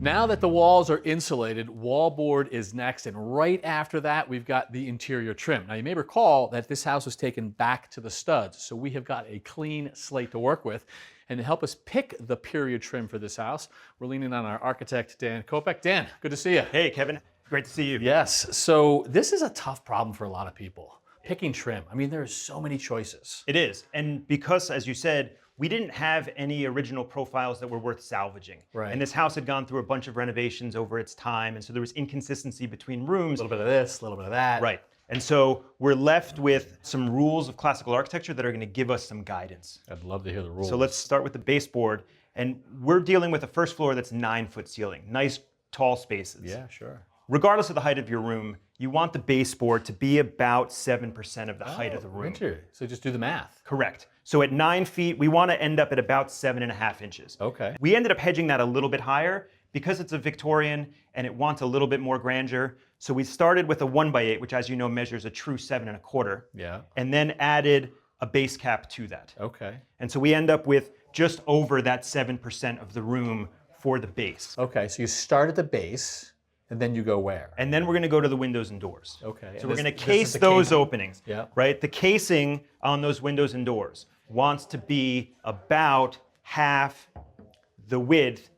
Now that the walls are insulated, wallboard is next, and right after that, we've got the interior trim. Now, you may recall that this house was taken back to the studs, so we have got a clean slate to work with. And to help us pick the period trim for this house, we're leaning on our architect, Dan Kopek. Dan, good to see you. Hey, Kevin. Great to see you. Yes, so this is a tough problem for a lot of people. Picking trim. I mean, there's so many choices. It is, and because, as you said, we didn't have any original profiles that were worth salvaging. Right. And this house had gone through a bunch of renovations over its time, and so there was inconsistency between rooms. A little bit of this, a little bit of that. Right. And so we're left with some rules of classical architecture that are going to give us some guidance. I'd love to hear the rules. So let's start with the baseboard, and we're dealing with a first floor that's 9-foot ceiling. Nice, tall spaces. Yeah, sure. Regardless of the height of your room, you want the baseboard to be about 7% of the height of the room. So just do the math. Correct. So at 9 feet, we want to end up at about 7.5 inches. Okay. We ended up hedging that a little bit higher because it's a Victorian and it wants a little bit more grandeur. So we started with a 1x8, which, as you know, measures a true 7.25. Yeah. And then added a base cap to that. Okay. And so we end up with just over that 7% of the room for the base. Okay, so you start at the base, and then you go where? And then we're going to go to the windows and doors. Okay. So we're going to case those openings. Yeah. Right? The casing on those windows and doors wants to be about half the width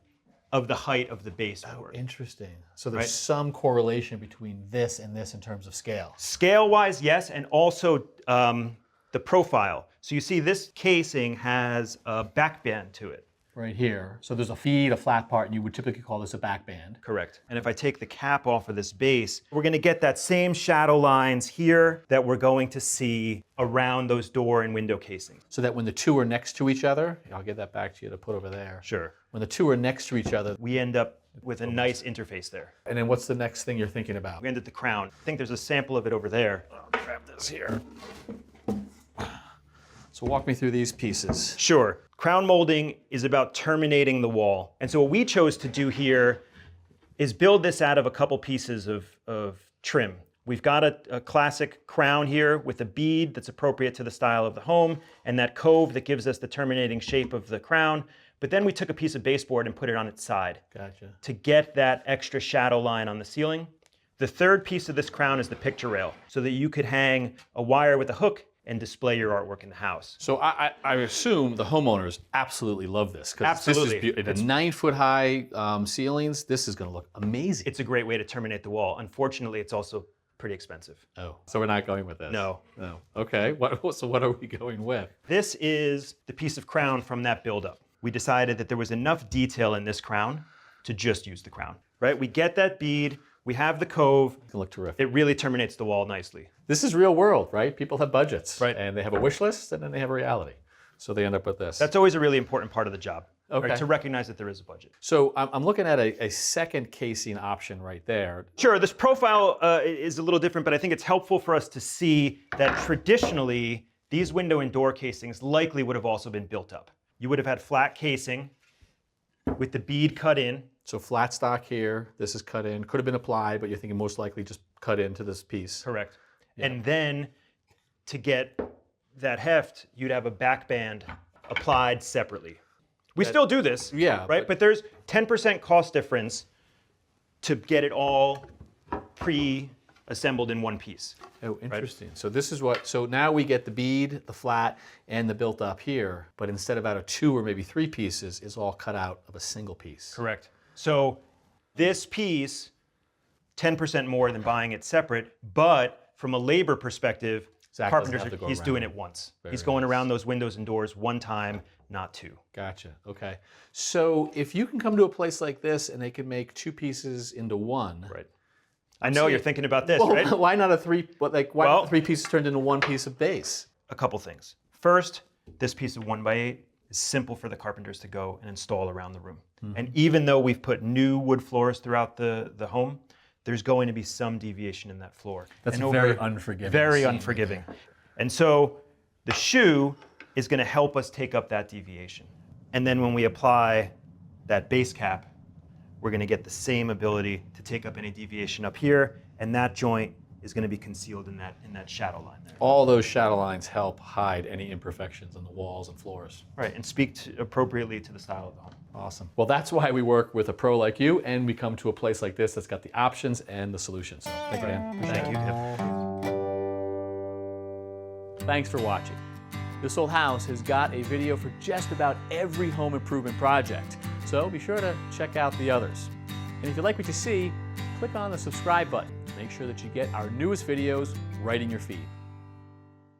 of the height of the baseboard. Oh, interesting. So there's Right. some correlation between this and this in terms of scale. Scale-wise, yes, and also the profile. So you see this casing has a back band to it. Right here. So there's a feed, a flat part, and you would typically call this a back band. Correct. And if I take the cap off of this base, we're going to get that same shadow lines here that we're going to see around those door and window casings. So that when the two are next to each other, I'll get that back to you to put over there. Sure. When the two are next to each other, We end up with a nice interface there. and then what's the next thing you're thinking about? We end at the crown. I think there's a sample of it over there. I'll grab this here. So walk me through these pieces. Sure. Crown molding is about terminating the wall. And so what we chose to do here is build this out of a couple pieces of trim. We've got a classic crown here with a bead that's appropriate to the style of the home, and that cove that gives us the terminating shape of the crown. But then we took a piece of baseboard and put it on its side. Gotcha. To get that extra shadow line on the ceiling. The third piece of this crown is the picture rail, so that you could hang a wire with a hook and display your artwork in the house. So I assume the homeowners absolutely love this. Absolutely. This is the 9-foot high ceilings, this is going to look amazing. It's a great way to terminate the wall. Unfortunately, it's also pretty expensive. Oh, so we're not going with this? No. No. Okay, so what are we going with? This is the piece of crown from that buildup. We decided that there was enough detail in this crown to just use the crown, right? We get that bead, we have the cove. It's gonna look terrific. It really terminates the wall nicely. This is real world, right? People have budgets. Right. And they have a wish list, and then they have a reality. So they end up with this. That's always a really important part of the job, Okay. right? To recognize that there is a budget. So I'm looking at a second casing option right there. Sure, this profile is a little different, but I think it's helpful for us to see that traditionally, these window and door casings likely would have also been built up. You would have had flat casing with the bead cut in. So flat stock here, this is cut in, could have been applied, but you're thinking most likely just cut into this piece. Correct. Yeah. And then to get that heft, you'd have a back band applied separately. We still do this, yeah, right? But there's 10% cost difference to get it all pre-assembled in one piece. Oh, interesting. Right? So this is so now we get the bead, the flat, and the built up here, but instead of out of 2 or maybe 3 pieces, it's all cut out of a single piece. Correct. So this piece, 10% more than buying it separate, but from a labor perspective, carpenters, he's doing it once. He's going around those windows and doors one time, not 2. Gotcha, okay. So if you can come to a place like this and they can make 2 pieces into 1. Right. I know you're thinking about this, well, right? Why not why not 3 pieces turned into 1 piece of base? A couple things. First, this piece of 1x8 is simple for the carpenters to go and install around the room. Mm-hmm. And even though we've put new wood floors throughout the home, there's going to be some deviation in that floor. That's very unforgiving. Very unforgiving. And so the shoe is going to help us take up that deviation. And then when we apply that base cap, we're going to get the same ability to take up any deviation up here, and that joint is going to be concealed in that shadow line there. All those shadow lines help hide any imperfections on the walls and floors. Right, and speak appropriately to the style of the home. Awesome. Well, that's why we work with a pro like you, and we come to a place like this that's got the options and the solutions. So thank you, Dan. Thank you, Tim. Thanks for watching. This Old House has got a video for just about every home improvement project, so be sure to check out the others. And if you like what you see, click on the subscribe button to make sure that you get our newest videos right in your feed.